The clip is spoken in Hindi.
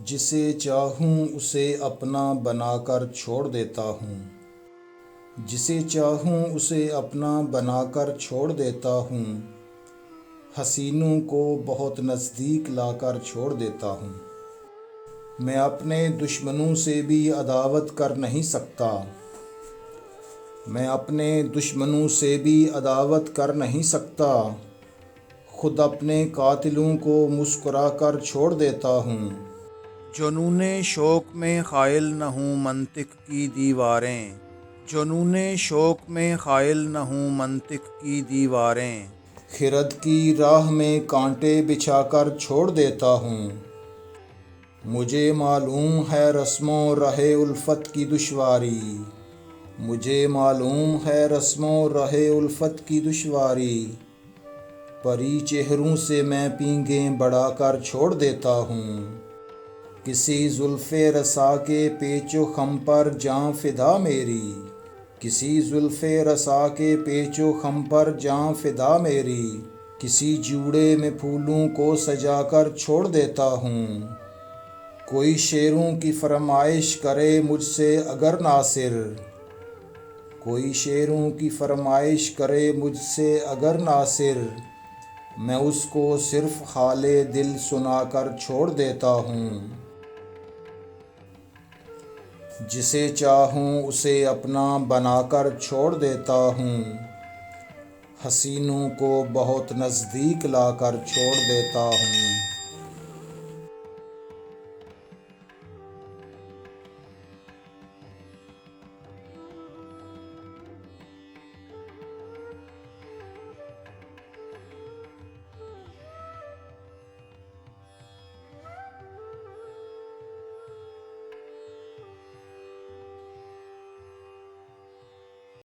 जिसे चाहूँ उसे अपना बनाकर छोड़ देता हूँ। जिसे चाहूँ उसे अपना बनाकर छोड़ देता हूँ। हसीनों को बहुत नज़दीक लाकर छोड़ देता हूँ। मैं अपने दुश्मनों से भी अदावत कर नहीं सकता। मैं अपने दुश्मनों से भी अदावत कर नहीं सकता। खुद अपने कातिलों को मुस्कुरा कर छोड़ देता हूँ। जुनूने शौक़ में ख़ाइल न हूँ मंतिक़ की दीवारें। जुनूने शौक़ में ख़ाइल न हूँ मंतिक़ की दीवारें। खिरद की राह में कांटे बिछाकर छोड़ देता हूँ। मुझे मालूम है रस्मों रहे उल्फत की दुश्वारी। मुझे मालूम है रस्मों रहे उल्फत की दुश्वारी। परी चेहरों से मैं पींगें बढ़ाकर छोड़ देता हूँ। किसी ज़ुल्फ़े रसा के पेचो ख़म पर जाँ फ़िदा मेरी। किसी ज़ुल्फ़े रसा के पेचो ख़म पर जाँ फ़िदा मेरी। किसी जूड़े में फूलों को सजा कर छोड़ देता हूँ। कोई शेरों की फरमाइश करे मुझसे अगर नासिर। कोई शेरों की फरमाइश करे मुझसे अगर नासिर। मैं उसको सिर्फ़ हाले दिल सुनाकर छोड़ देता हूँ। जिसे चाहूँ उसे अपना बनाकर छोड़ देता हूँ। हसीनों को बहुत नज़दीक लाकर छोड़ देता हूँ।